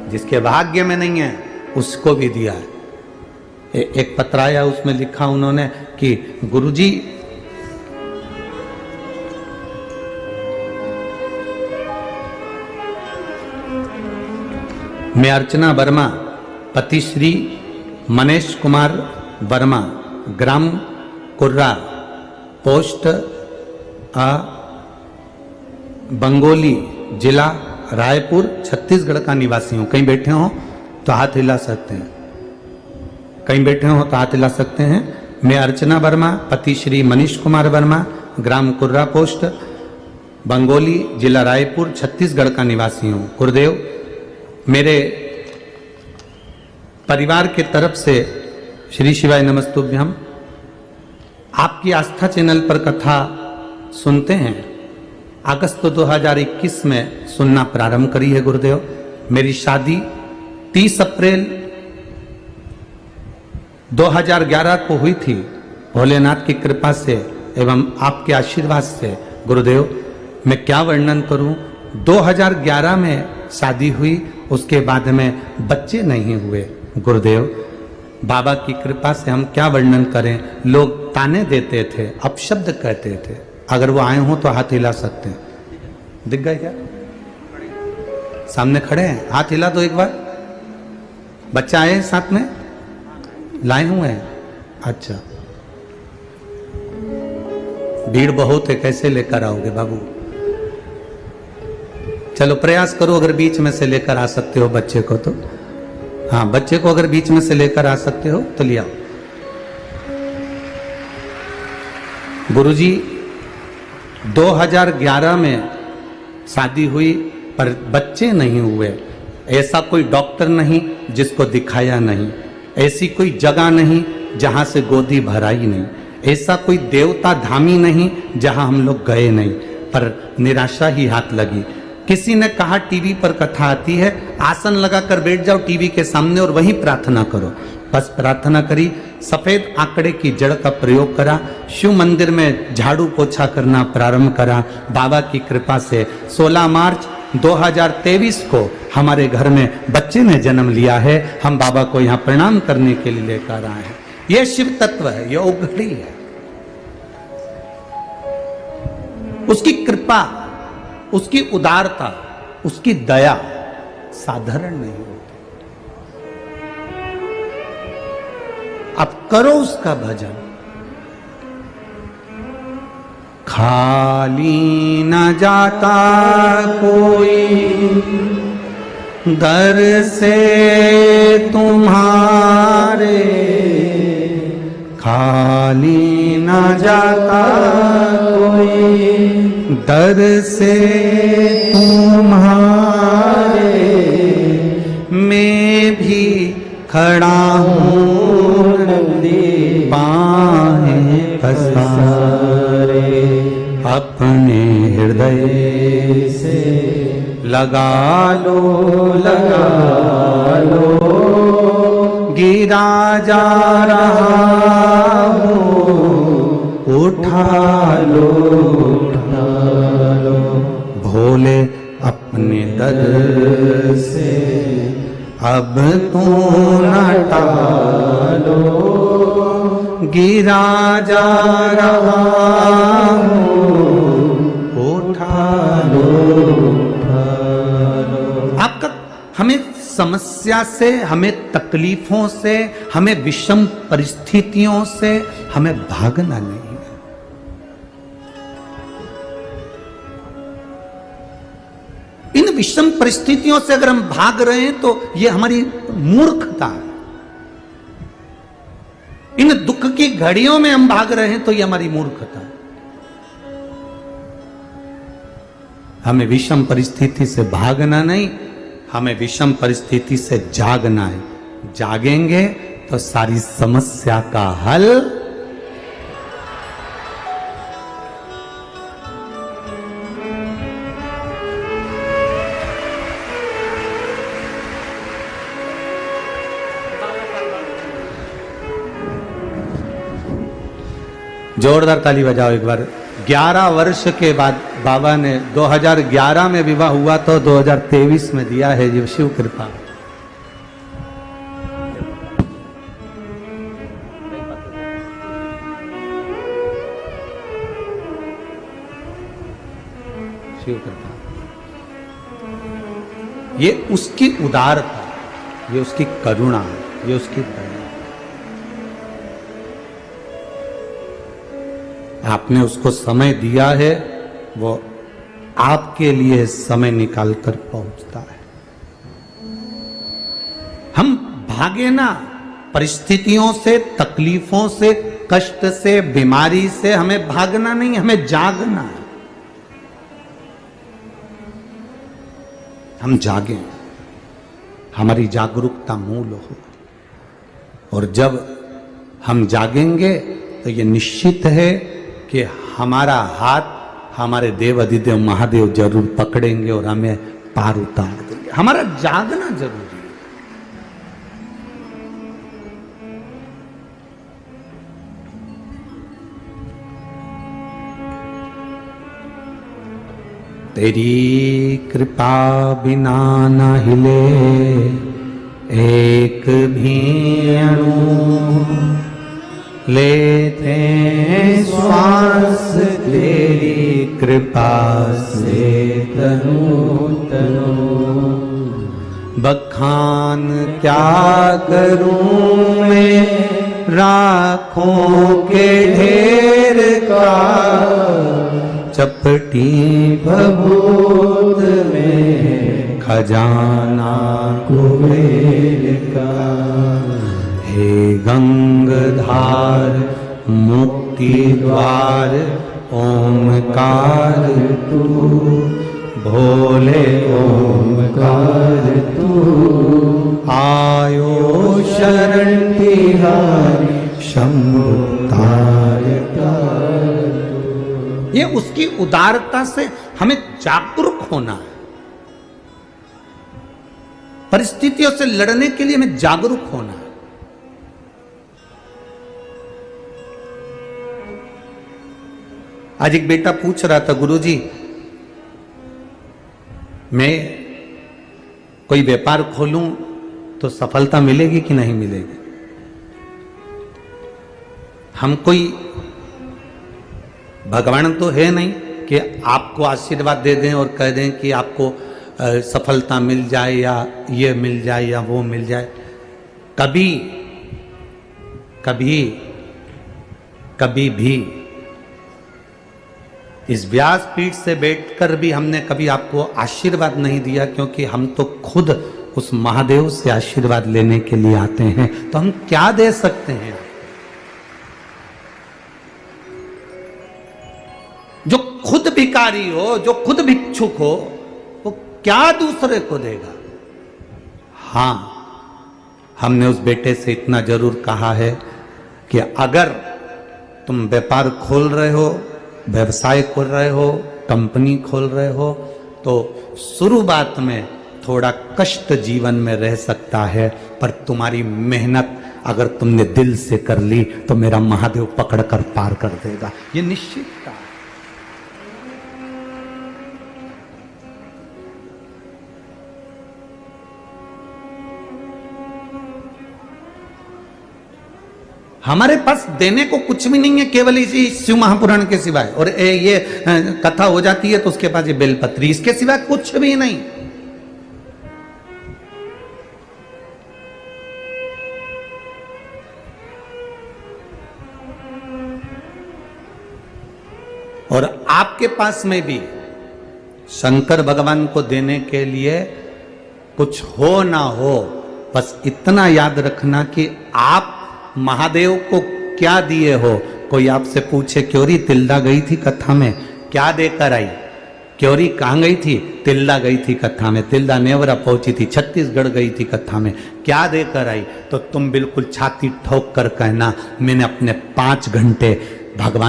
जिसके भाग्य में नहीं है उसको भी दिया है। एक पत्र आया, उसमें लिखा उन्होंने कि गुरुजी मैं अर्चना वर्मा, पति श्री मनीष कुमार वर्मा, ग्राम कुर्रा, पोस्ट बंगोली, जिला रायपुर, छत्तीसगढ़ का निवासी हूं। कहीं बैठे हो तो हाथ हिला सकते हैं, कहीं बैठे हो तो हाथ हिला सकते हैं। मैं अर्चना वर्मा, पति श्री मनीष कुमार वर्मा, ग्राम कुर्रा, पोस्ट बंगोली, जिला रायपुर, छत्तीसगढ़ का निवासी हूं। गुरुदेव, मेरे परिवार के तरफ से श्री शिवाय नमस्तुभ्यम। आपकी आस्था चैनल पर कथा सुनते हैं। अगस्त 2021 में सुनना प्रारंभ करी है गुरुदेव। मेरी शादी 30 अप्रैल 2011 को हुई थी। भोलेनाथ की कृपा से एवं आपके आशीर्वाद से गुरुदेव, मैं क्या वर्णन करूं। 2011 में शादी हुई, उसके बाद में बच्चे नहीं हुए गुरुदेव। बाबा की कृपा से हम क्या वर्णन करें। लोग ताने देते थे, अपशब्द कहते थे। अगर वो आए हों तो हाथ हिला सकते हैं। दिख गए क्या? सामने खड़े हैं, हाथ हिला दो एक बार। बच्चा आए साथ में, लाए हुए हैं। अच्छा, भीड़ बहुत है, कैसे लेकर आओगे बाबू? चलो प्रयास करो, अगर बीच में से लेकर आ सकते हो बच्चे को तो। हाँ, बच्चे को अगर बीच में से लेकर आ सकते हो तो ले आओ। गुरुजी, 2011 में शादी हुई पर बच्चे नहीं हुए। ऐसा कोई डॉक्टर नहीं जिसको दिखाया नहीं, ऐसी कोई जगह नहीं जहां से गोदी भराई नहीं, ऐसा कोई देवता धामी नहीं जहां हम लोग गए नहीं, पर निराशा ही हाथ लगी। किसी ने कहा टीवी पर कथा आती है, आसन लगाकर बैठ जाओ टीवी के सामने और वहीं प्रार्थना करो। बस प्रार्थना करी, सफेद आंकड़े की जड़ का प्रयोग करा, शिव मंदिर में झाड़ू पोछा करना प्रारंभ करा। बाबा की कृपा से 16 मार्च 2023 को हमारे घर में बच्चे ने जन्म लिया है। हम बाबा को यहाँ प्रणाम करने के लिए लेकर आए हैं। यह शिव तत्व है, यह उघड़ी है। उसकी कृपा, उसकी उदारता, उसकी दया साधारण नहीं होती। अब करो उसका भजन। खाली न जाता कोई दर से तुम्हारे, खाली न जाता कोई दर से तुम्हारे। मैं भी खड़ा हूँ बाहें पसारे, अपने हृदय से लगा लो, लगा लो। गिरा जा रहा हूँ, उठा लो, उठा लो। भोले अपने दर से अब तू न टालो, गिरा जा रहा हूँ, उठा लो, उठा लो। आपका हमें समस्या से, हमें तकलीफों से, हमें विषम परिस्थितियों से हमें भागना नहीं है। इन विषम परिस्थितियों से अगर हम भाग रहे हैं तो यह हमारी मूर्खता है। इन दुख की घड़ियों में हम भाग रहे हैं तो यह हमारी मूर्खता है। हमें विषम परिस्थिति से भागना नहीं, हमें विषम परिस्थिति से जागना है। जागेंगे तो सारी समस्या का हल जोरदार ताली बजाओ एक बार। 11 वर्ष के बाद बाबा ने 2011 में विवाह हुआ तो 2023 में दिया है, जो शिव कृपा। शिव कृपा। ये उसकी उदारता, ये उसकी करुणा, ये उसकी दया। आपने उसको समय दिया है, वो आपके लिए समय निकाल कर पहुंचता है। हम भागे ना परिस्थितियों से, तकलीफों से, कष्ट से, बीमारी से। हमें भागना नहीं, हमें जागना है। हम जागें, हमारी जागरूकता मूल हो। और जब हम जागेंगे तो ये निश्चित है कि हमारा हाथ हमारे देव अधिदेव महादेव जरूर पकड़ेंगे और हमें पार उतार देंगे। हमारा जागना जरूरी है। तेरी कृपा बिना न हिले एक भी अणु, लेते श्वास तेरी कृपा से तनु तनु। बखान क्या करूं मैं राखों के ढेर का, चपटी भभूत में खजाना कुबेर का। हे गंगधार मुक्ति द्वार ओमकार तू, भोले ओमकार तू। आयो शरण तिहारी शंभु तारका। ये उसकी उदारता से हमें जागरूक होना है। परिस्थितियों से लड़ने के लिए हमें जागरूक होना है। आज एक बेटा पूछ रहा था, गुरुजी मैं कोई व्यापार खोलूं तो सफलता मिलेगी कि नहीं मिलेगी? हम कोई भगवान तो है नहीं कि आपको आशीर्वाद दे दें और कह दें कि आपको सफलता मिल जाए या ये मिल जाए या वो मिल जाए। कभी कभी कभी भी इस व्यासपीठ से बैठकर भी हमने कभी आपको आशीर्वाद नहीं दिया, क्योंकि हम तो खुद उस महादेव से आशीर्वाद लेने के लिए आते हैं। तो हम क्या दे सकते हैं? जो खुद भिखारी हो, जो खुद भिक्षुक हो, वो क्या दूसरे को देगा? हां, हमने उस बेटे से इतना जरूर कहा है कि अगर तुम व्यापार खोल रहे हो, व्यवसाय खोल रहे हो, कंपनी खोल रहे हो, तो शुरुआत में थोड़ा कष्ट जीवन में रह सकता है, पर तुम्हारी मेहनत अगर तुमने दिल से कर ली तो मेरा महादेव पकड़कर पार कर देगा। ये निश्चित है। हमारे पास देने को कुछ भी नहीं है, केवल इसी शिव महापुराण के सिवाय। और ये कथा हो जाती है तो उसके पास ये बेलपत्री, इसके सिवाय कुछ भी नहीं। और आपके पास में भी शंकर भगवान को देने के लिए कुछ हो ना हो, बस इतना याद रखना कि आप महादेव को क्या दिए हो। कोई आपसे पूछे क्योरी तिल्दा गई थी कथा में, क्या देकर आई? क्योरी कहाँ गई थी? तिल्दा गई थी कथा में। तिल्दा नेवरा पहुंची थी, छत्तीसगढ़ गई थी कथा में। क्या देकर आई? तो तुम बिल्कुल छाती ठोक कर कहना, मैंने अपने 5 घंटे भगवान